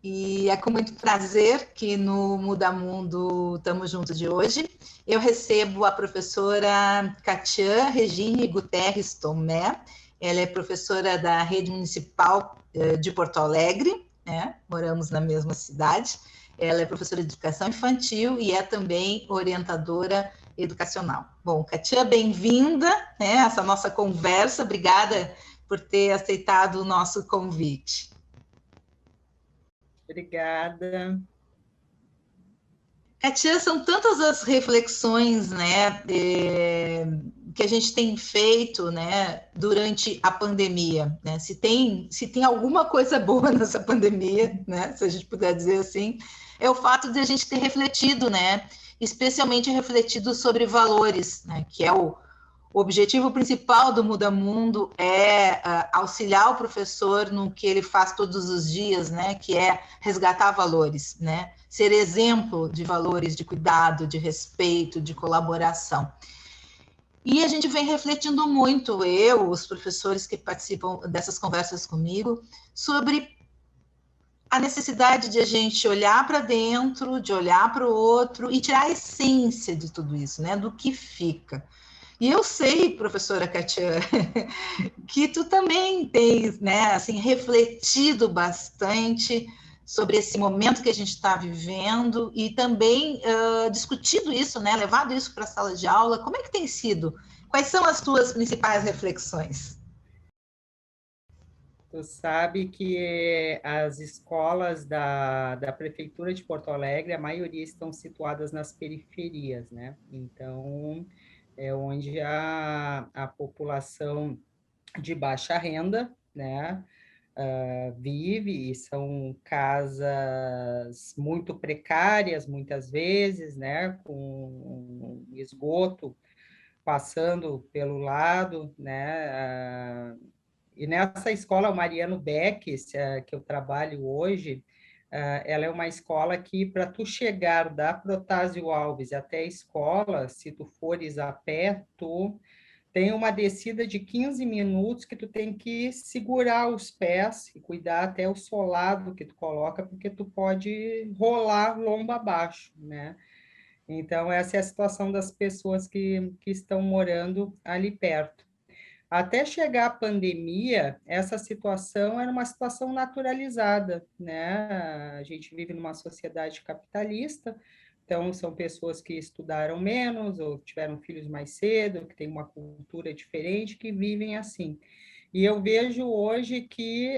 E é com muito prazer que no Muda Mundo estamos juntos de hoje. Eu recebo a professora Catian Regine Guterres Tomé. Ela é professora da Rede Municipal de Porto Alegre, né? Moramos na mesma cidade. Ela é professora de educação infantil e é também orientadora educacional. Bom, Catian, bem-vinda, né, a essa nossa conversa. Obrigada por ter aceitado o nosso convite. Obrigada. Katia, são tantas as reflexões, né, que a gente tem feito, né, durante a pandemia, né? Se tem alguma coisa boa nessa pandemia, né, se a gente puder dizer assim, é o fato de a gente ter refletido, né, especialmente refletido sobre valores, né, que é o objetivo principal do Muda Mundo é auxiliar o professor no que ele faz todos os dias, né? Que é resgatar valores, né? Ser exemplo de valores de cuidado, de respeito, de colaboração. E a gente vem refletindo muito, os professores que participam dessas conversas comigo, sobre a necessidade de a gente olhar para dentro, de olhar para o outro e tirar a essência de tudo isso, né? Do que fica. E eu sei, professora Katia, que tu também tens, né, assim, refletido bastante sobre esse momento que a gente está vivendo e também discutido isso, né, levado isso para a sala de aula. Como é que tem sido? Quais são as tuas principais reflexões? Tu sabe que as escolas da Prefeitura de Porto Alegre, a maioria estão situadas nas periferias, né? Então, é onde a população de baixa renda, né, vive, e são casas muito precárias, muitas vezes, né, com esgoto passando pelo lado, né, e nessa escola, o Mariano Beck, que eu trabalho hoje, ela é uma escola que, para tu chegar da Protásio Alves até a escola, se tu fores a pé, tu tem uma descida de 15 minutos que tu tem que segurar os pés e cuidar até o solado que tu coloca, porque tu pode rolar lomba abaixo, né? Então, essa é a situação das pessoas que estão morando ali perto. Até chegar a pandemia, essa situação era uma situação naturalizada, né? A gente vive numa sociedade capitalista, então são pessoas que estudaram menos ou tiveram filhos mais cedo, que têm uma cultura diferente, que vivem assim. E eu vejo hoje que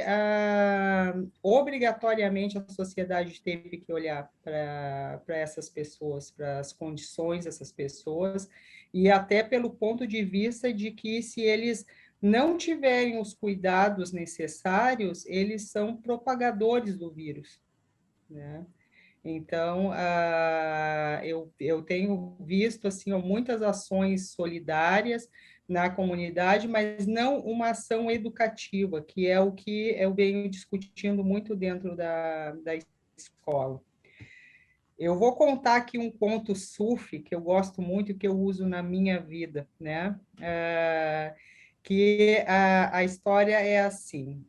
obrigatoriamente a sociedade teve que olhar para essas pessoas, para as condições dessas pessoas, e até pelo ponto de vista de que se eles não tiverem os cuidados necessários, eles são propagadores do vírus, né? Então, eu tenho visto assim, muitas ações solidárias na comunidade, mas não uma ação educativa, que é o que eu venho discutindo muito dentro da escola. Eu vou contar aqui um conto sufi que eu gosto muito e que eu uso na minha vida, né? Que a história é assim: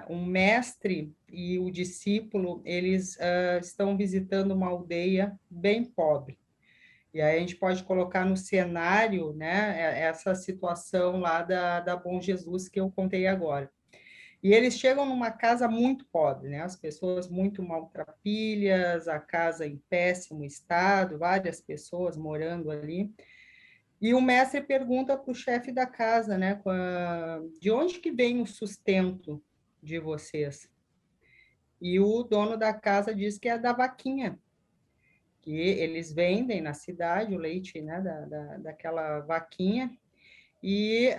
um mestre e o discípulo, eles estão visitando uma aldeia bem pobre. E aí a gente pode colocar no cenário, né, essa situação lá da Bom Jesus que eu contei agora. E eles chegam numa casa muito pobre, né? As pessoas muito maltrapilhas, a casa em péssimo estado, várias pessoas morando ali. E o mestre pergunta para o chefe da casa, né? De onde que vem o sustento de vocês? E o dono da casa diz que é da vaquinha, que eles vendem na cidade o leite, né? Daquela vaquinha, e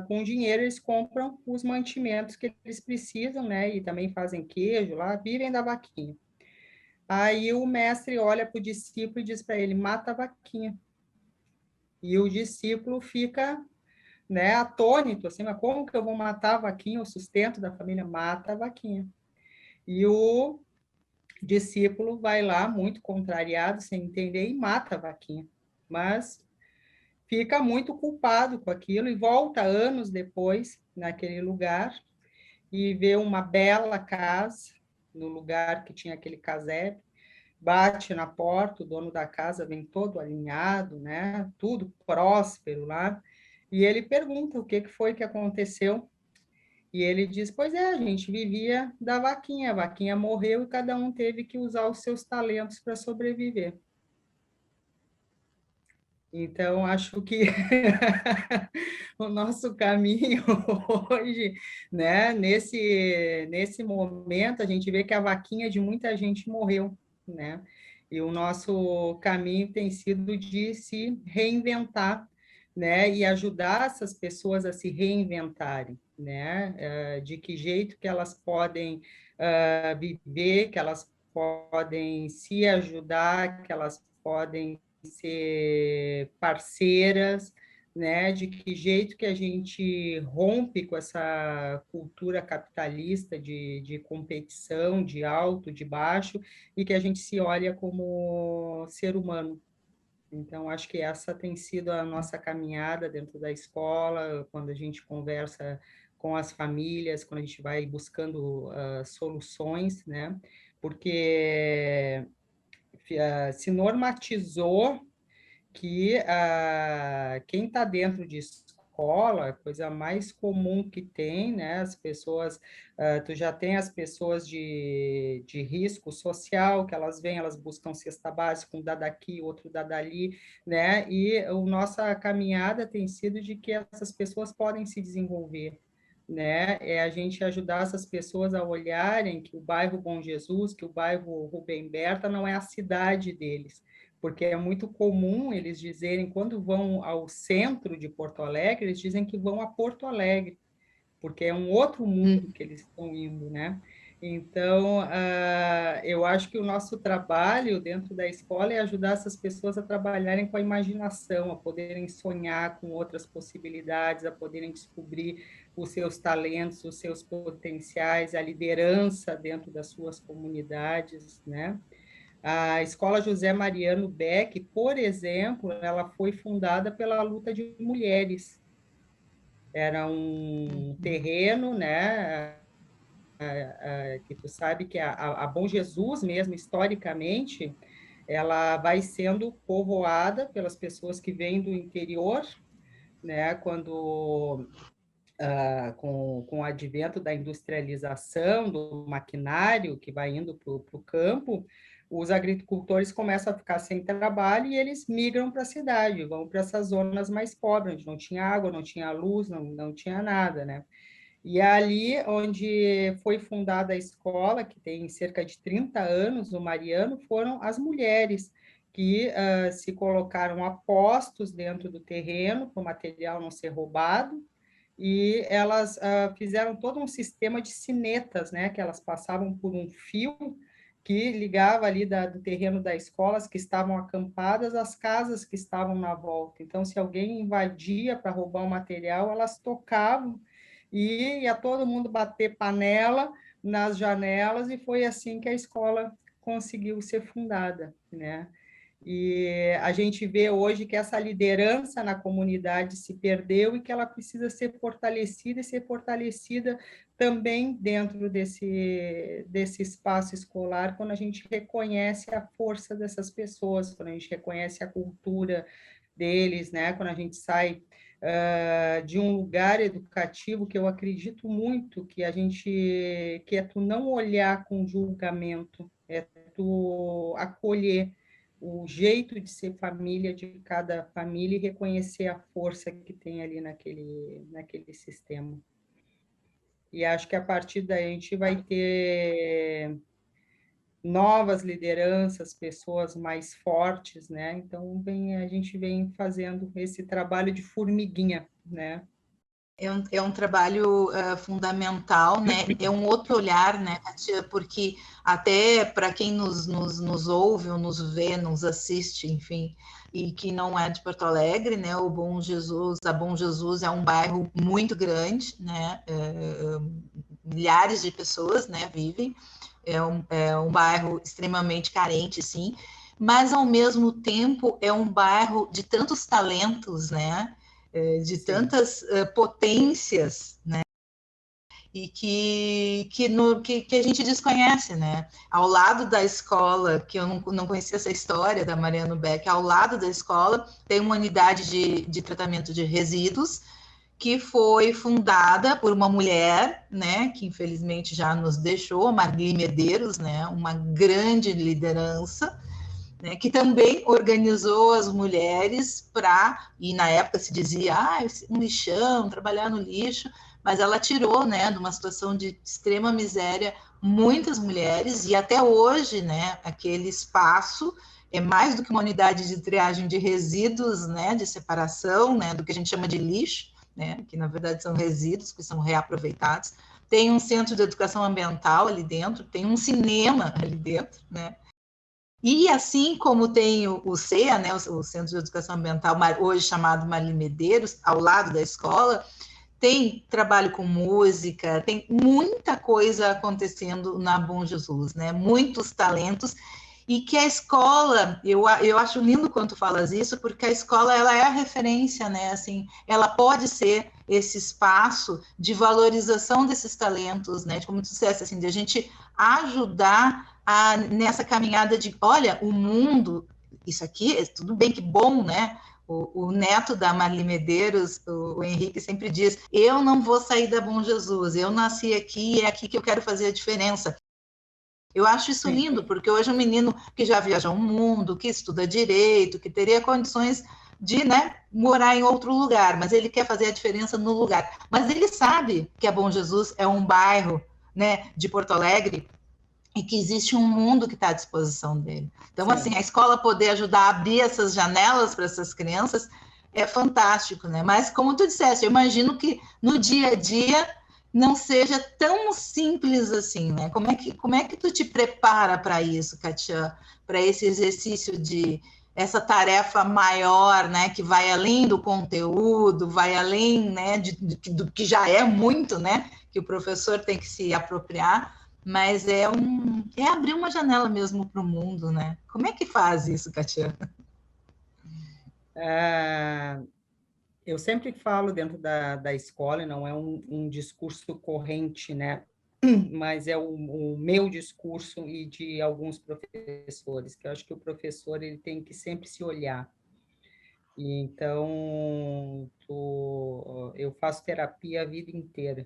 com o dinheiro eles compram os mantimentos que eles precisam, né? E também fazem queijo lá, vivem da vaquinha. Aí o mestre olha para o discípulo e diz para ele: mata a vaquinha. E o discípulo fica, né, atônito, assim, mas como que eu vou matar a vaquinha, o sustento da família? Mata a vaquinha. E o discípulo vai lá, muito contrariado, sem entender, e mata a vaquinha. mas fica muito culpado com aquilo e volta anos depois naquele lugar e vê uma bela casa no lugar que tinha aquele casebre, bate na porta, o dono da casa vem todo alinhado, né? Tudo próspero lá, e ele pergunta o que foi que aconteceu. E ele diz: pois é, a gente vivia da vaquinha, a vaquinha morreu e cada um teve que usar os seus talentos para sobreviver. Então, acho que o nosso caminho hoje, né, nesse momento, a gente vê que a vaquinha de muita gente morreu, né? E o nosso caminho tem sido de se reinventar, né, e ajudar essas pessoas a se reinventarem, né? De que jeito que elas podem viver, que elas podem se ajudar, que elas podem ser parceiras, né? De que jeito que a gente rompe com essa cultura capitalista de competição, de alto, de baixo, e que a gente se olha como ser humano. Então, acho que essa tem sido a nossa caminhada dentro da escola, quando a gente conversa com as famílias, quando a gente vai buscando soluções, né? Porque se normatizou que quem está dentro de escola, a coisa mais comum que tem, né? As pessoas, tu já tem as pessoas de risco social, que elas vêm, elas buscam cesta básica, um dá daqui, outro dá dali, né? E a nossa caminhada tem sido de que essas pessoas podem se desenvolver, né? É a gente ajudar essas pessoas a olharem que o bairro Bom Jesus, que o bairro Rubem Berta não é a cidade deles, porque é muito comum eles dizerem, quando vão ao centro de Porto Alegre, eles dizem que vão a Porto Alegre, porque é um outro mundo que eles estão indo, né? Então, eu acho que o nosso trabalho dentro da escola é ajudar essas pessoas a trabalharem com a imaginação, a poderem sonhar com outras possibilidades, a poderem descobrir os seus talentos, os seus potenciais, a liderança dentro das suas comunidades, né? A Escola José Mariano Beck, por exemplo, ela foi fundada pela luta de mulheres. Era um terreno, né, que tu sabe que a Bom Jesus mesmo, historicamente, ela vai sendo povoada pelas pessoas que vêm do interior, né, quando com o advento da industrialização, do maquinário que vai indo para o campo, os agricultores começam a ficar sem trabalho e eles migram para a cidade, vão para essas zonas mais pobres, onde não tinha água, não tinha luz, não tinha nada, né? E ali onde foi fundada a escola, que tem cerca de 30 anos, o Mariano, foram as mulheres que se colocaram a postos dentro do terreno, para o material não ser roubado, e elas fizeram todo um sistema de sinetas, né, que elas passavam por um fio que ligava ali do terreno da escola, as que estavam acampadas, às casas que estavam na volta. Então, se alguém invadia para roubar o material, elas tocavam e ia todo mundo bater panela nas janelas, e foi assim que a escola conseguiu ser fundada, né? E a gente vê hoje que essa liderança na comunidade se perdeu e que ela precisa ser fortalecida, e ser fortalecida também dentro desse espaço escolar, quando a gente reconhece a força dessas pessoas, quando a gente reconhece a cultura deles, né? Quando a gente sai de um lugar educativo, que eu acredito muito que que é tu não olhar com julgamento, é tu acolher o jeito de ser família de cada família e reconhecer a força que tem ali naquele sistema. E acho que a partir daí a gente vai ter novas lideranças, pessoas mais fortes, né? Então, a gente vem fazendo esse trabalho de formiguinha, né? É um trabalho fundamental, né? É um outro olhar, né, Katia? Porque até para quem nos ouve, ou nos vê, nos assiste, enfim, e que não é de Porto Alegre, né? O Bom Jesus, a Bom Jesus é um bairro muito grande, né? Milhares de pessoas, né, vivem. É um bairro extremamente carente, sim, mas ao mesmo tempo é um bairro de tantos talentos, né? De Sim. tantas potências, né? E que a gente desconhece, né? Ao lado da escola, que eu não conhecia essa história da Mariano Beck, ao lado da escola tem uma unidade de tratamento de resíduos que foi fundada por uma mulher, né, que infelizmente já nos deixou, Marli Medeiros, né, uma grande liderança, né, que também organizou as mulheres para, e na época se dizia, um lixão, trabalhar no lixo, mas ela tirou, né, de uma situação de extrema miséria muitas mulheres, e até hoje, né, aquele espaço é mais do que uma unidade de triagem de resíduos, né, de separação, né, do que a gente chama de lixo, né, que na verdade são resíduos que são reaproveitados. Tem um centro de educação ambiental ali dentro, tem um cinema ali dentro, né, e assim como tem o CEA, né, o Centro de Educação Ambiental, hoje chamado Marli Medeiros, ao lado da escola, tem trabalho com música, tem muita coisa acontecendo na Bom Jesus, né? Muitos talentos, e que a escola, eu acho lindo quando tu falas isso, porque a escola ela é a referência, né? Assim, ela pode ser esse espaço de valorização desses talentos, né? Como tu disseste, assim, de a gente ajudar nessa caminhada de, olha, o mundo, isso aqui, tudo bem que bom, né? O neto da Marli Medeiros, o Henrique, sempre diz: eu não vou sair da Bom Jesus, eu nasci aqui e é aqui que eu quero fazer a diferença. Eu acho isso Sim. lindo, porque hoje é um menino que já viaja o mundo, que estuda direito, que teria condições de, né, morar em outro lugar, mas ele quer fazer a diferença no lugar. Mas ele sabe que a Bom Jesus é um bairro, né, de Porto Alegre, e que existe um mundo que está à disposição dele. Então, assim, Sim. a escola poder ajudar a abrir essas janelas para essas crianças é fantástico, né? Mas, como tu disseste, eu imagino que no dia a dia não seja tão simples assim, né? Como é que tu te prepara para isso, Katia? Para esse exercício de essa tarefa maior, né, que vai além do conteúdo, vai além, né, do que já é muito, né, que o professor tem que se apropriar, mas é abrir uma janela mesmo para o mundo, né? Como é que faz isso, Katia? Ah, eu sempre falo dentro da escola, e não é um discurso corrente, né? Mas é o meu discurso e de alguns professores, que eu acho que o professor ele tem que sempre se olhar. E então, eu faço terapia a vida inteira,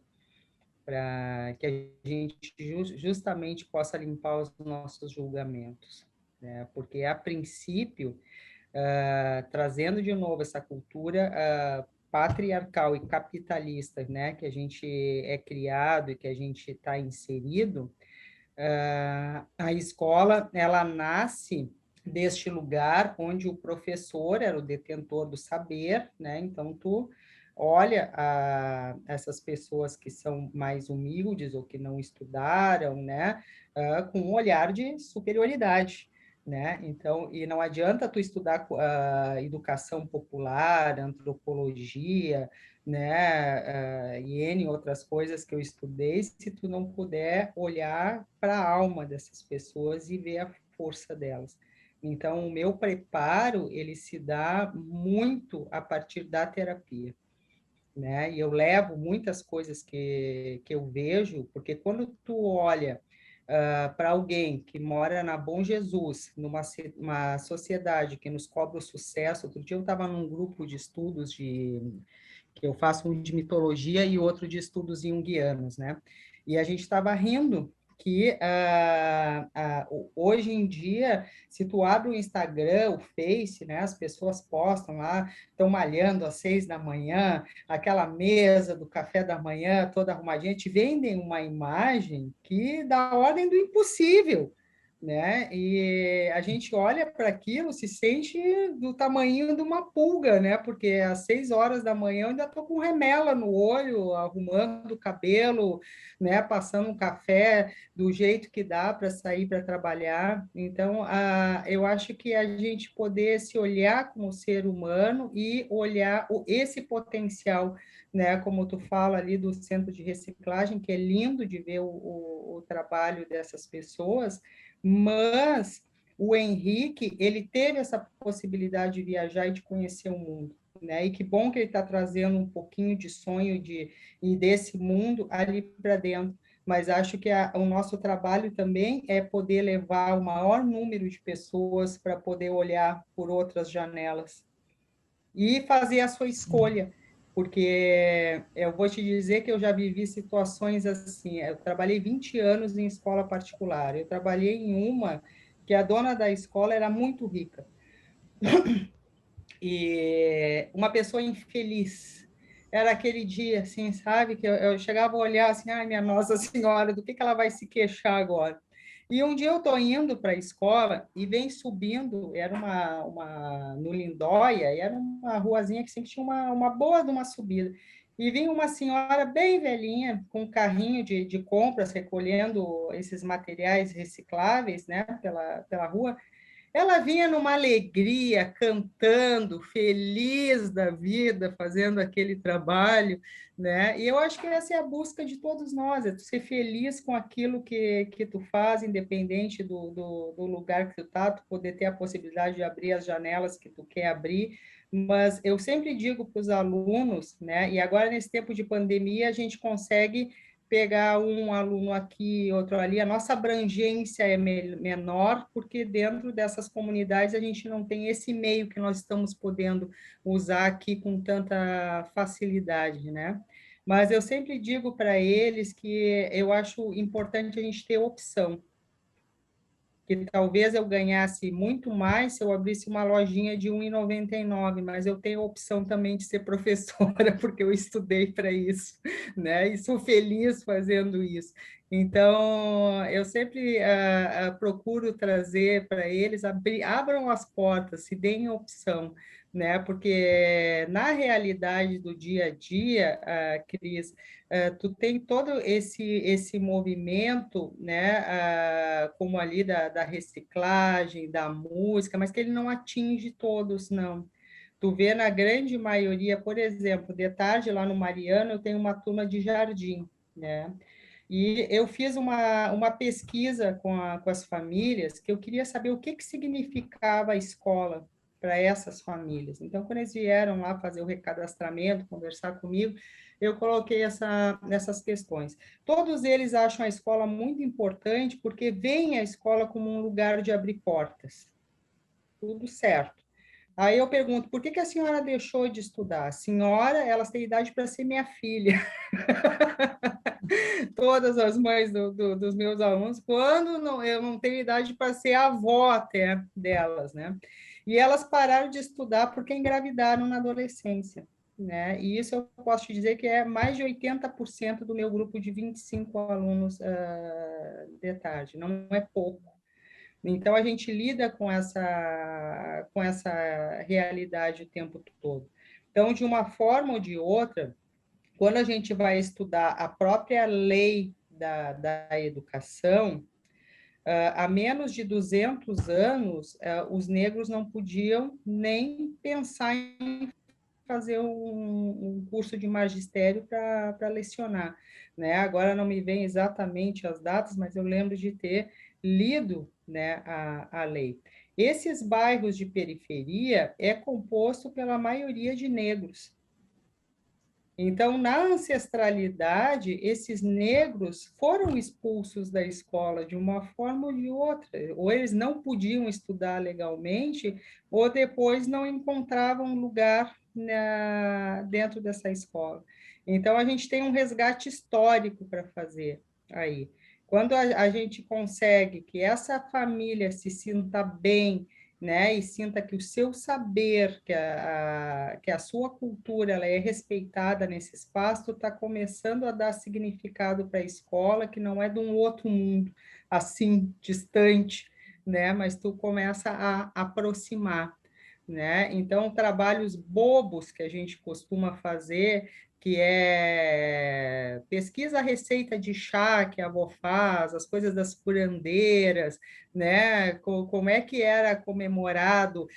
para que a gente justamente possa limpar os nossos julgamentos, né? Porque, a princípio, trazendo de novo essa cultura patriarcal e capitalista, né, que a gente é criado e que a gente está inserido, a escola ela nasce deste lugar onde o professor era o detentor do saber, né? Então tu olha essas pessoas que são mais humildes ou que não estudaram, né? Com um olhar de superioridade, né? Então, e não adianta tu estudar educação popular, antropologia, né, e N outras coisas que eu estudei, se tu não puder olhar para a alma dessas pessoas e ver a força delas. Então, o meu preparo, ele se dá muito a partir da terapia, né? E eu levo muitas coisas que eu vejo, porque quando tu olha para alguém que mora na Bom Jesus, uma sociedade que nos cobra o sucesso. Outro dia eu estava num grupo de estudos que eu faço um de mitologia e outro de estudos junguianos, né? E a gente estava rindo que hoje em dia, se tu abre o Instagram, o Face, né, as pessoas postam lá, estão malhando às 6 da manhã, aquela mesa do café da manhã toda arrumadinha, te vendem uma imagem que dá ordem do impossível, né? E a gente olha para aquilo, se sente do tamanho de uma pulga, né? Porque às 6 horas da manhã eu ainda estou com remela no olho, arrumando o cabelo, né? Passando um café do jeito que dá para sair para trabalhar. Então, eu acho que a gente poder se olhar como ser humano e olhar esse potencial, né? Como tu fala ali do centro de reciclagem, que é lindo de ver o trabalho dessas pessoas, mas o Henrique, ele teve essa possibilidade de viajar e de conhecer o mundo, né? E que bom que ele está trazendo um pouquinho de sonho e desse mundo ali para dentro. Mas acho que o nosso trabalho também é poder levar o maior número de pessoas para poder olhar por outras janelas e fazer a sua escolha, porque eu vou te dizer que eu já vivi situações assim, eu trabalhei 20 anos em escola particular, eu trabalhei em uma que a dona da escola era muito rica, e uma pessoa infeliz, era aquele dia, assim, sabe, que eu chegava a olhar assim, ai, minha Nossa Senhora, do que ela vai se queixar agora? E um dia eu estou indo para a escola e vem subindo, era no Lindóia, e era uma ruazinha que sempre tinha uma boa de uma subida. E vinha uma senhora bem velhinha, com um carrinho de compras, recolhendo esses materiais recicláveis, né, pela rua. Ela vinha numa alegria, cantando, feliz da vida, fazendo aquele trabalho, né? E eu acho que essa é a busca de todos nós, é tu ser feliz com aquilo que tu faz, independente do lugar que tu tá, tu poder ter a possibilidade de abrir as janelas que tu quer abrir. Mas eu sempre digo para os alunos, né? E agora, nesse tempo de pandemia, a gente consegue pegar um aluno aqui, outro ali, a nossa abrangência é menor, porque dentro dessas comunidades a gente não tem esse meio que nós estamos podendo usar aqui com tanta facilidade, né? Mas eu sempre digo para eles que eu acho importante a gente ter opção, que talvez eu ganhasse muito mais se eu abrisse uma lojinha de R$ 1,99, mas eu tenho a opção também de ser professora, porque eu estudei para isso, né? E sou feliz fazendo isso. Então, eu sempre procuro trazer para eles, abram as portas, se deem opção, né? Porque na realidade do dia a dia, Cris, tu tem todo esse movimento, né, como ali da reciclagem, da música, mas que ele não atinge todos, não. Tu vê na grande maioria, por exemplo, de tarde lá no Mariano, eu tenho uma turma de jardim, né? E eu fiz uma pesquisa com as famílias, que eu queria saber o que significava a escola para essas famílias. Então, quando eles vieram lá fazer o recadastramento, conversar comigo, eu coloquei nessas questões. Todos eles acham a escola muito importante, porque veem a escola como um lugar de abrir portas. Tudo certo. Aí eu pergunto, por que a senhora deixou de estudar? A senhora, elas têm idade para ser minha filha. Todas as mães dos meus alunos, quando não, eu não tenho idade para ser avó até delas, né? E elas pararam de estudar porque engravidaram na adolescência, né? E isso eu posso te dizer que é mais de 80% do meu grupo de 25 alunos de tarde, não é pouco. Então, a gente lida com essa realidade o tempo todo. Então, de uma forma ou de outra, quando a gente vai estudar a própria lei da educação, há menos de 200 anos, os negros não podiam nem pensar em fazer um curso de magistério para lecionar, né? Agora não me vem exatamente as datas, mas eu lembro de ter lido, né, a lei. Esses bairros de periferia é composto pela maioria de negros. Então, na ancestralidade, esses negros foram expulsos da escola de uma forma ou de outra. Ou eles não podiam estudar legalmente, ou depois não encontravam lugar dentro dessa escola. Então, a gente tem um resgate histórico para fazer aí. Quando a gente consegue que essa família se sinta bem, né, e sinta que o seu saber, que a sua cultura ela é respeitada nesse espaço, tu está começando a dar significado para a escola, que não é de um outro mundo, assim, distante, né, mas tu começa a aproximar, né? Então, trabalhos bobos que a gente costuma fazer, que é pesquisa a receita de chá que a avó faz, as coisas das curandeiras, né? Como é que era comemorado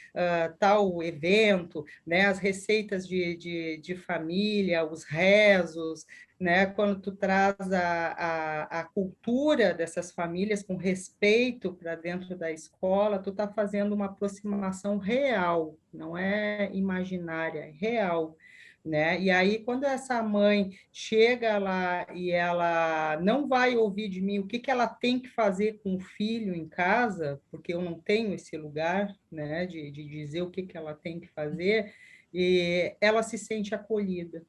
tal evento, né? As receitas de família, os rezos, né? Quando tu traz a cultura dessas famílias com respeito para dentro da escola, tu está fazendo uma aproximação real, não é imaginária, é real, né? E aí, quando essa mãe chega lá e ela não vai ouvir de mim o que ela tem que fazer com o filho em casa, porque eu não tenho esse lugar, né, de dizer o que ela tem que fazer, e ela se sente acolhida.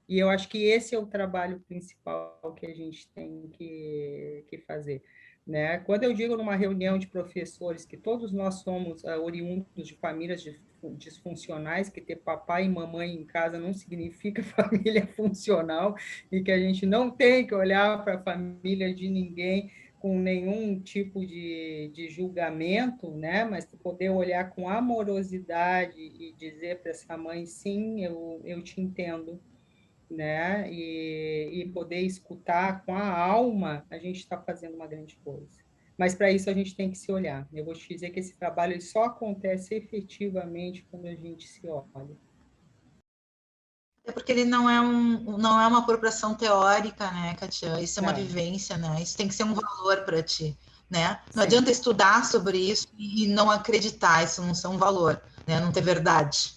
E eu acho que esse é o trabalho principal que a gente tem que fazer, né? Quando eu digo numa reunião de professores que todos nós somos oriundos de famílias disfuncionais, que ter papai e mamãe em casa não significa família funcional, e que a gente não tem que olhar para a família de ninguém com nenhum tipo de julgamento, né? Mas poder olhar com amorosidade e dizer para essa mãe, sim, eu te entendo, né? E poder escutar com a alma, a gente está fazendo uma grande coisa. Mas para isso a gente tem que se olhar. Eu vou te dizer que esse trabalho ele só acontece efetivamente quando a gente se olha. É porque ele não é uma apropriação teórica, né, Katia? Isso é uma vivência, né? Isso tem que ser um valor para ti, né? Não Sim. adianta estudar sobre isso e não acreditar, isso não ser um valor, né? Não ter verdade.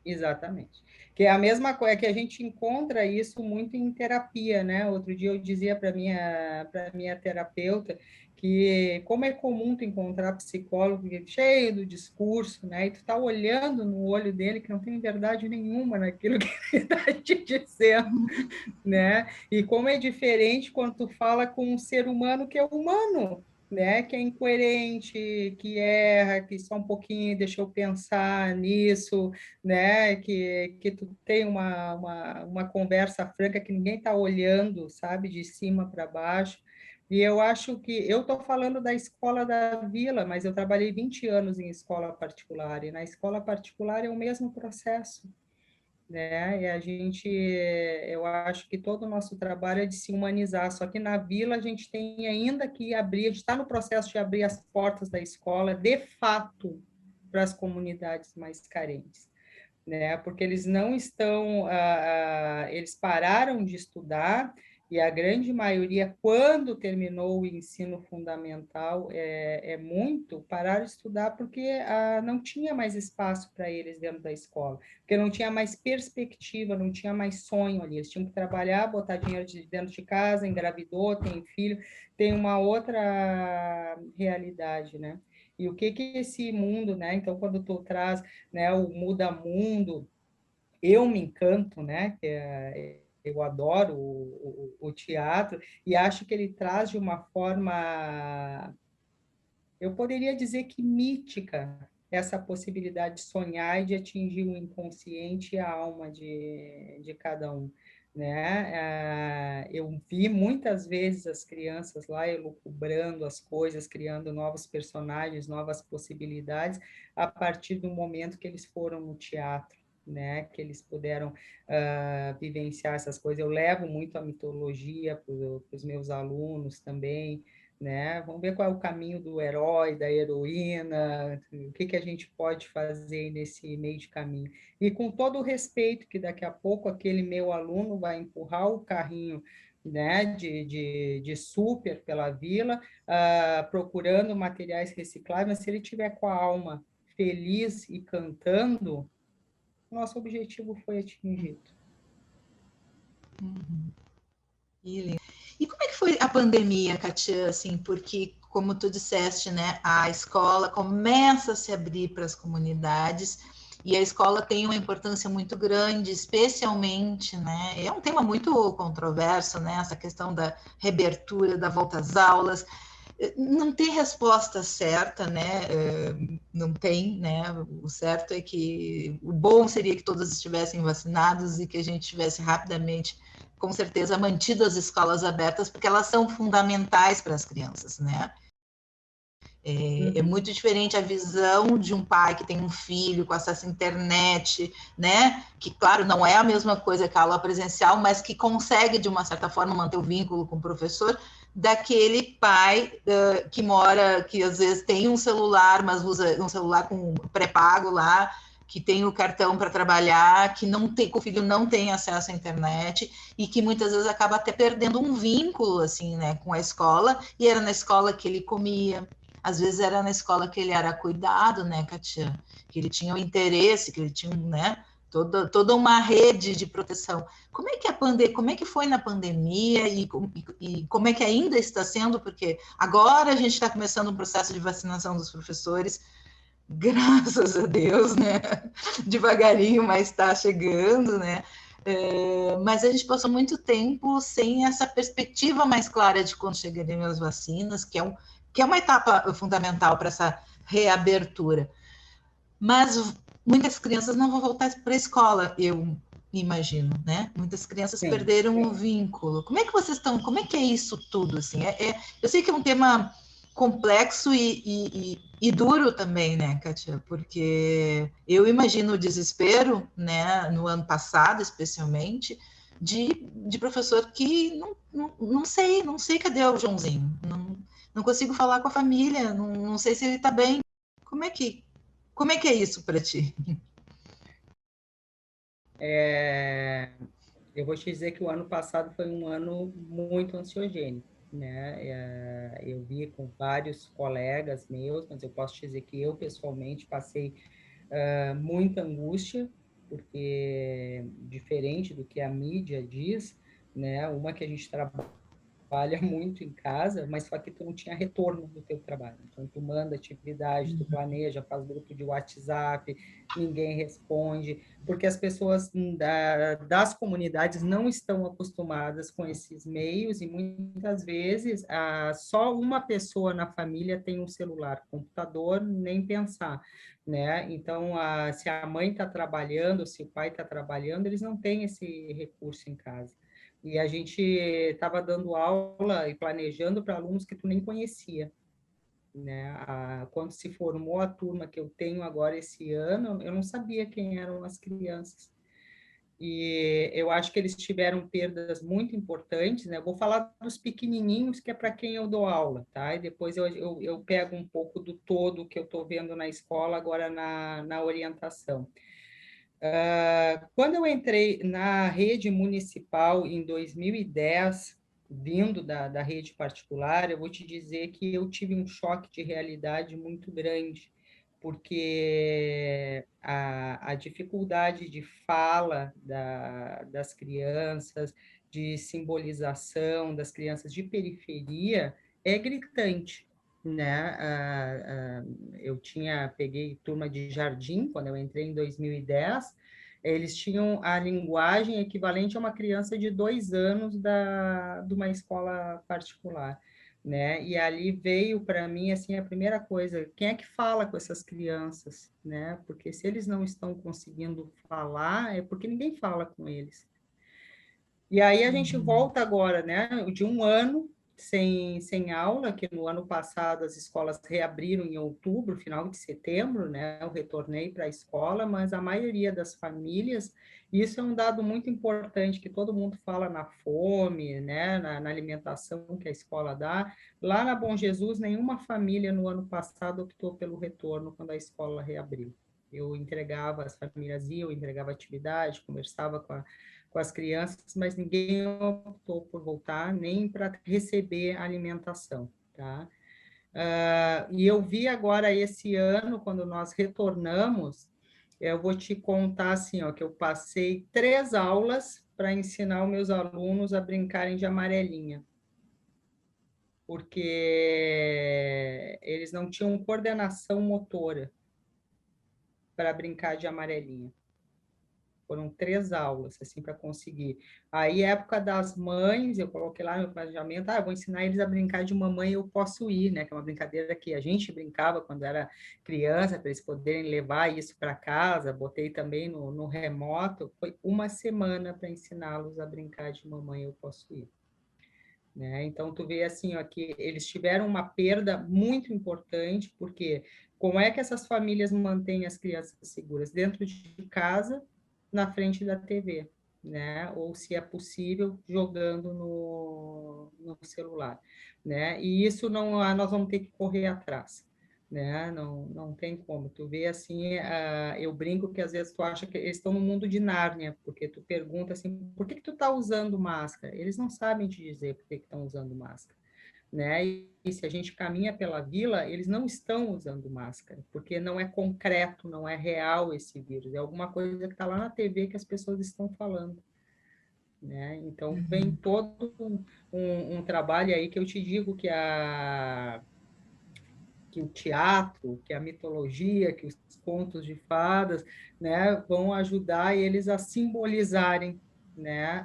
Exatamente. Que é a mesma coisa, que a gente encontra isso muito em terapia, né? Outro dia eu dizia para minha terapeuta que como é comum tu encontrar psicólogo cheio do discurso, né? E tu tá olhando no olho dele que não tem verdade nenhuma naquilo que ele está te dizendo, né? E como é diferente quando tu fala com um ser humano que é humano, né? Que é incoerente, que erra, que só um pouquinho deixa eu pensar nisso, né? Que tu tem uma conversa franca que ninguém está olhando, sabe? De cima para baixo. E eu acho que eu estou falando da escola da Vila, mas eu trabalhei 20 anos em escola particular, e na escola particular é o mesmo processo, né? E a gente, eu acho que todo o nosso trabalho é de se humanizar, só que na Vila a gente tem ainda que abrir, a gente está no processo de abrir as portas da escola, de fato, para as comunidades mais carentes, né? Porque eles não estão, eles pararam de estudar, e a grande maioria, quando terminou o ensino fundamental, muito pararam de estudar porque não tinha mais espaço para eles dentro da escola, porque não tinha mais perspectiva, não tinha mais sonho ali, eles tinham que trabalhar, botar dinheiro dentro de casa, engravidou, tem filho, tem uma outra realidade, né? E o que esse mundo, né? Então, quando tu traz, né, o Muda Mundo, eu me encanto, né? Eu adoro o teatro e acho que ele traz de uma forma, eu poderia dizer que mítica, essa possibilidade de sonhar e de atingir o inconsciente e a alma de cada um, né? Eu vi muitas vezes as crianças lá elucubrando as coisas, criando novos personagens, novas possibilidades, a partir do momento que eles foram no teatro, né? Que eles puderam vivenciar essas coisas. Eu levo muito a mitologia para os meus alunos também, né? Vamos ver qual é o caminho do herói, da heroína, o que a gente pode fazer nesse meio de caminho. E com todo o respeito que daqui a pouco aquele meu aluno vai empurrar o carrinho, né, de super pela vila, procurando materiais recicláveis, mas se ele tiver com a alma feliz e cantando, nosso objetivo foi atingido. Uhum. E como é que foi a pandemia, Katia? Assim, porque, como tu disseste, né, a escola começa a se abrir para as comunidades e a escola tem uma importância muito grande, especialmente, né? É um tema muito controverso, né? Essa questão da reabertura, da volta às aulas. Não tem resposta certa, né? Não tem, né? O certo é que o bom seria que todos estivessem vacinados e que a gente tivesse rapidamente, com certeza, mantido as escolas abertas, porque elas são fundamentais para as crianças, né? É muito diferente a visão de um pai que tem um filho com acesso à internet, né? Que, claro, não é a mesma coisa que a aula presencial, mas que consegue, de uma certa forma, manter o vínculo com o professor, daquele pai que mora, que às vezes tem um celular, mas usa um celular com pré-pago lá, que tem o cartão para trabalhar, que não tem, que o filho não tem acesso à internet e que muitas vezes acaba até perdendo um vínculo assim, né, com a escola, e era na escola que ele comia, às vezes era na escola que ele era cuidado, né, Katia? Que ele tinha o interesse, que ele tinha, né, toda uma rede de proteção. Como é que como é que foi na pandemia e como é que ainda está sendo? Porque agora a gente está começando um processo de vacinação dos professores, graças a Deus, né? Devagarinho, mas está chegando, né? Mas a gente passou muito tempo sem essa perspectiva mais clara de quando chegariam as vacinas, que é uma etapa fundamental para essa reabertura. Mas muitas crianças não vão voltar para a escola, eu imagino, né? Muitas crianças Sim. perderam o vínculo. Como é que vocês estão? Como é que é isso tudo? Assim, eu sei que é um tema complexo e duro também, né, Katia? Porque eu imagino o desespero, né, no ano passado, especialmente, de professor que não sei cadê o Joãozinho, não consigo falar com a família, não sei se ele está bem. Como é que como é que é isso para ti? Eu vou te dizer que o ano passado foi um ano muito ansiogênico, né? Eu vi com vários colegas meus, mas eu posso te dizer que eu, pessoalmente, passei muita angústia, porque, diferente do que a mídia diz, né? Uma que a gente trabalha muito em casa, mas só que tu não tinha retorno do teu trabalho. Então, tu manda atividade, tu planeja, faz grupo de WhatsApp, ninguém responde, porque as pessoas das comunidades não estão acostumadas com esses meios e muitas vezes só uma pessoa na família tem um celular, computador, nem pensar, né? Então, se a mãe está trabalhando, se o pai está trabalhando, eles não têm esse recurso em casa. E a gente estava dando aula e planejando para alunos que tu nem conhecia, né? Quando se formou a turma que eu tenho agora esse ano, eu não sabia quem eram as crianças. E eu acho que eles tiveram perdas muito importantes, né? Eu vou falar dos pequenininhos, que é para quem eu dou aula, tá? E depois eu pego um pouco do todo que eu estou vendo na escola, agora na orientação. Quando eu entrei na rede municipal em 2010, vindo da rede particular, eu vou te dizer que eu tive um choque de realidade muito grande, porque a dificuldade de fala das crianças, de simbolização das crianças de periferia é gritante, né? Eu peguei turma de jardim quando eu entrei em 2010, eles tinham a linguagem equivalente a uma criança de 2 anos de uma escola particular, né? E ali veio para mim assim a primeira coisa, quem é que fala com essas crianças, né? Porque se eles não estão conseguindo falar, é porque ninguém fala com eles. E aí a gente volta agora, né, de um ano sem aula, que no ano passado as escolas reabriram em outubro, final de setembro, né, eu retornei para a escola, mas a maioria das famílias, isso é um dado muito importante, que todo mundo fala na fome, né, na alimentação que a escola dá. Lá na Bom Jesus, nenhuma família no ano passado optou pelo retorno quando a escola reabriu. Eu entregava, as famílias iam, eu entregava atividade, conversava com as crianças, mas ninguém optou por voltar nem para receber alimentação, tá? E eu vi agora esse ano, quando nós retornamos, eu vou te contar assim, ó, que eu passei 3 aulas para ensinar os meus alunos a brincarem de amarelinha, porque eles não tinham coordenação motora para brincar de amarelinha. Foram 3 aulas, assim, para conseguir. Aí, época das mães, eu coloquei lá no meu planejamento, eu vou ensinar eles a brincar de mamãe, eu posso ir, né? Que é uma brincadeira que a gente brincava quando era criança, para eles poderem levar isso para casa. Botei também no remoto. Foi uma semana para ensiná-los a brincar de mamãe, eu posso ir. né? Então, tu vê assim, ó, que eles tiveram uma perda muito importante, porque como é que essas famílias mantêm as crianças seguras? Dentro de casa, na frente da TV, né? Ou, se é possível, jogando no celular, né? E isso não, nós vamos ter que correr atrás, né? Não tem como. Tu vê assim, eu brinco que às vezes tu acha que eles estão no mundo de Nárnia, porque tu pergunta assim, por que que tu tá usando máscara? Eles não sabem te dizer por que que estão usando máscara, né? E se a gente caminha pela vila, eles não estão usando máscara, porque não é concreto, não é real esse vírus, é alguma coisa que está lá na TV que as pessoas estão falando, né? Então vem Uhum. todo um trabalho aí que eu te digo que o teatro, que a mitologia, que os contos de fadas, né, vão ajudar eles a simbolizarem, né,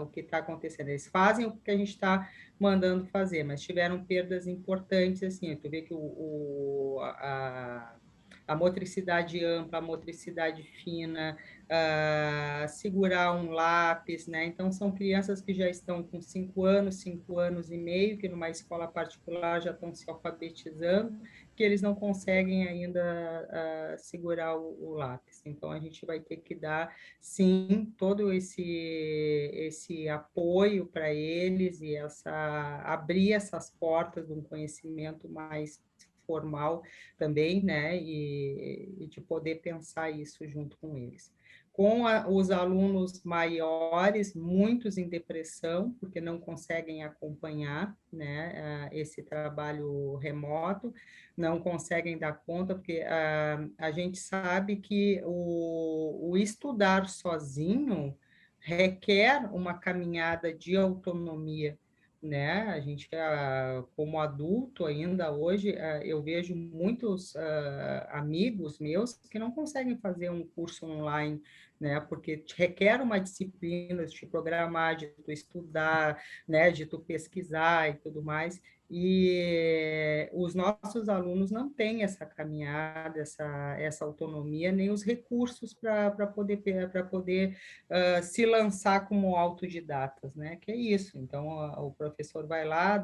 o que está acontecendo. Eles fazem o que a gente está mandando fazer, mas tiveram perdas importantes, assim, tu vê que a motricidade ampla, a motricidade fina, segurar um lápis, né? Então, são crianças que já estão com 5 anos e meio, que numa escola particular já estão se alfabetizando, que eles não conseguem ainda segurar o lápis. Então, a gente vai ter que dar, sim, todo esse apoio para eles e abrir essas portas de um conhecimento mais formal também, né, e de poder pensar isso junto com eles. Com os alunos maiores, muitos em depressão, porque não conseguem acompanhar, né, esse trabalho remoto, não conseguem dar conta, porque a gente sabe que o estudar sozinho requer uma caminhada de autonomia, né? A gente, como adulto ainda hoje, eu vejo muitos amigos meus que não conseguem fazer um curso online, né? Porque requer uma disciplina de te programar, de tu estudar, né? De tu pesquisar e tudo mais. E os nossos alunos não têm essa caminhada, essa autonomia, nem os recursos para poder se lançar como autodidatas, né? Que é isso. Então, o professor vai lá,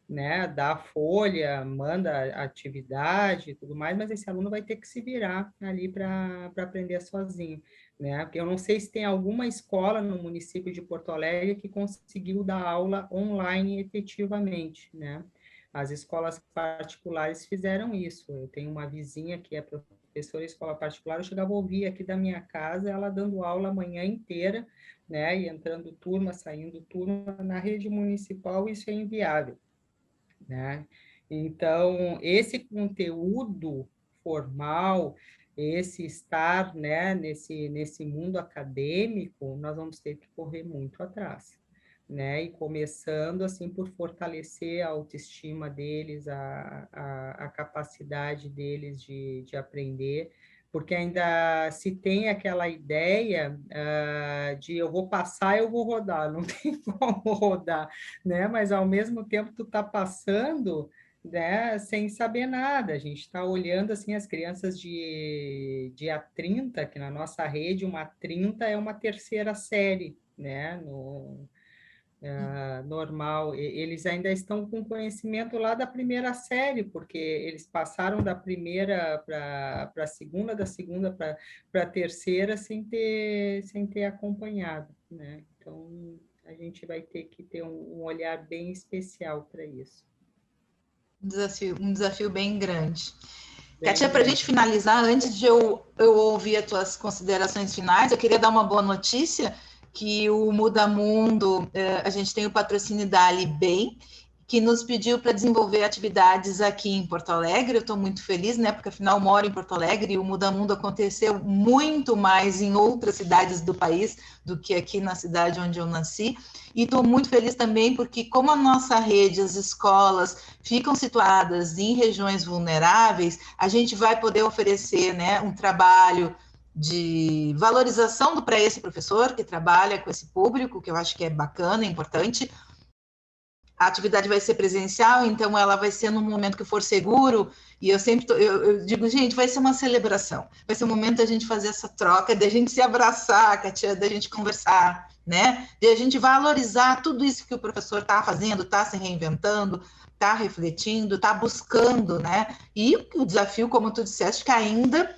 né, dá a folha, manda a atividade e tudo mais, mas esse aluno vai ter que se virar ali para aprender sozinho, né? Porque eu não sei se tem alguma escola no município de Porto Alegre que conseguiu dar aula online efetivamente, né? As escolas particulares fizeram isso. Eu tenho uma vizinha que é professora em escola particular, eu chegava a ouvir aqui da minha casa ela dando aula a manhã inteira, né? E entrando turma, saindo turma. Na rede municipal isso é inviável, né? Então, esse conteúdo formal, esse estar, né, nesse mundo acadêmico, nós vamos ter que correr muito atrás, né? E começando, assim, por fortalecer a autoestima deles, a capacidade deles de aprender, porque ainda se tem aquela ideia de eu vou passar, eu vou rodar, não tem como rodar, né? Mas ao mesmo tempo tu tá passando, né, sem saber nada. A gente está olhando assim as crianças de A30, que na nossa rede uma 30 é uma terceira série, né? Normal. Eles ainda estão com conhecimento lá da primeira série, porque eles passaram da primeira para a segunda, da segunda para a terceira sem ter acompanhado, né? Então a gente vai ter que ter um olhar bem especial para isso. Um desafio bem grande. Bem Katia, para a gente grande. finalizar, antes de eu ouvir as tuas considerações finais, eu queria dar uma boa notícia, que o Muda Mundo, a gente tem o patrocínio da Ali Bem, que nos pediu para desenvolver atividades aqui em Porto Alegre. Eu estou muito feliz, né? Porque afinal moro em Porto Alegre e o Muda Mundo aconteceu muito mais em outras cidades do país do que aqui na cidade onde eu nasci. E estou muito feliz também porque, como a nossa rede, as escolas ficam situadas em regiões vulneráveis, a gente vai poder oferecer, né, um trabalho de valorização para esse professor que trabalha com esse público, que eu acho que é bacana, é importante. A atividade vai ser presencial, então ela vai ser num momento que for seguro, e eu sempre eu digo, gente, vai ser uma celebração, vai ser um momento da gente fazer essa troca, da gente se abraçar, Katia, da gente conversar, né? De a gente valorizar tudo isso que o professor está fazendo, está se reinventando, está refletindo, está buscando, né? E o desafio, como tu disseste, que ainda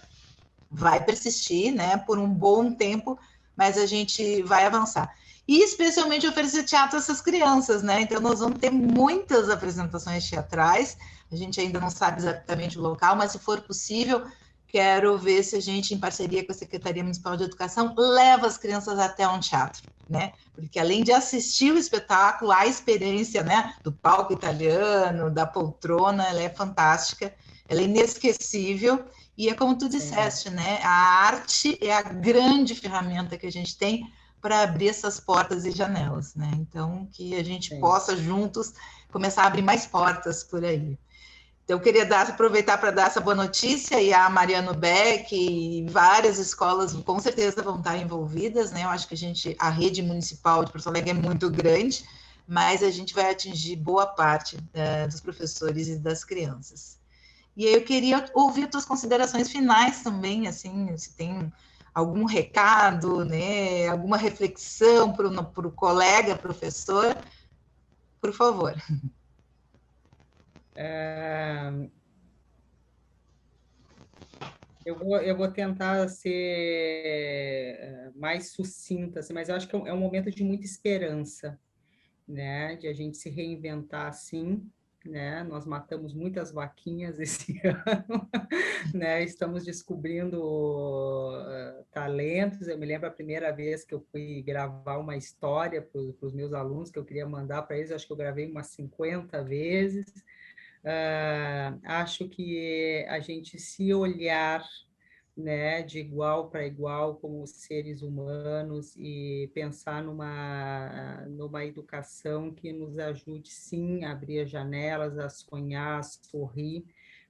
vai persistir, né, por um bom tempo, mas a gente vai avançar. E especialmente oferecer teatro a essas crianças, né? Então nós vamos ter muitas apresentações teatrais. A gente ainda não sabe exatamente o local, mas se for possível, quero ver se a gente, em parceria com a Secretaria Municipal de Educação, leva as crianças até um teatro, né? Porque além de assistir o espetáculo, a experiência, né, do palco italiano, da poltrona, ela é fantástica, ela é inesquecível. E é como tu disseste, né? A arte é a grande ferramenta que a gente tem para abrir essas portas e janelas, né? Então, que a gente possa juntos começar a abrir mais portas por aí. Então, eu queria aproveitar para dar essa boa notícia, e a Mariano Beck e várias escolas com certeza vão estar envolvidas, né? Eu acho que a rede municipal de Porto Alegre é muito grande, mas a gente vai atingir boa parte dos professores e das crianças. E aí eu queria ouvir tuas considerações finais também, assim, se tem algum recado, né, alguma reflexão para o colega professor, por favor. Eu vou tentar ser mais sucinta, assim, mas eu acho que é um momento de muita esperança, né? De a gente se reinventar assim, né? Nós matamos muitas vaquinhas esse ano, né? Estamos descobrindo talentos. Eu me lembro a primeira vez que eu fui gravar uma história para os meus alunos, que eu queria mandar para eles, acho que eu gravei umas 50 vezes. Acho que a gente se olhar, né, de igual para igual como seres humanos e pensar numa educação que nos ajude, sim, a abrir as janelas, a sonhar, a sorrir,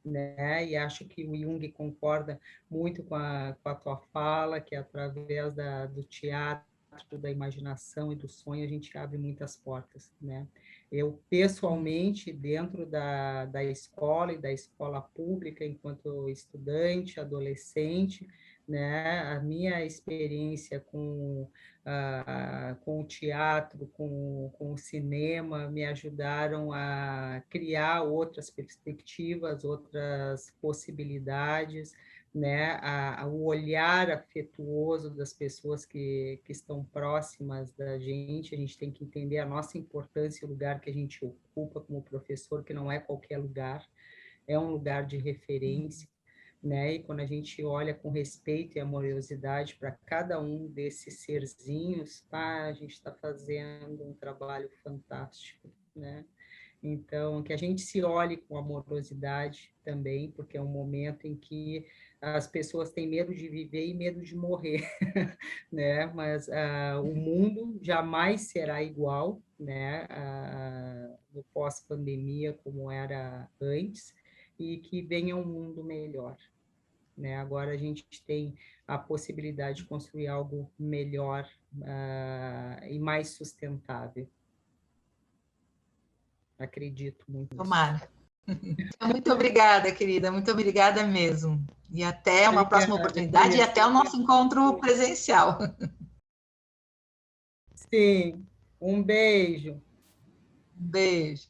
né? E acho que o Jung concorda muito com a tua fala, que através do teatro, da imaginação e do sonho, a gente abre muitas portas, né? Eu, pessoalmente, dentro da escola e da escola pública, enquanto estudante, adolescente, né, a minha experiência com o teatro, com o cinema, me ajudaram a criar outras perspectivas, outras possibilidades, né, o olhar afetuoso das pessoas que estão próximas da gente. A gente tem que entender a nossa importância, o lugar que a gente ocupa como professor, que não é qualquer lugar, é um lugar de referência, né? E quando a gente olha com respeito e amorosidade para cada um desses serzinhos, tá? A gente está fazendo um trabalho fantástico, né? Então, que a gente se olhe com amorosidade também, porque é um momento em que as pessoas têm medo de viver e medo de morrer, né? Mas o mundo jamais será igual, né? No pós-pandemia como era antes, e que venha um mundo melhor, né? Agora a gente tem a possibilidade de construir algo melhor e mais sustentável. Acredito muito nisso. Tomara. Muito obrigada, querida, muito obrigada mesmo. E até uma próxima Obrigada, oportunidade e Cris. até o nosso encontro presencial. Sim, um beijo. Beijo.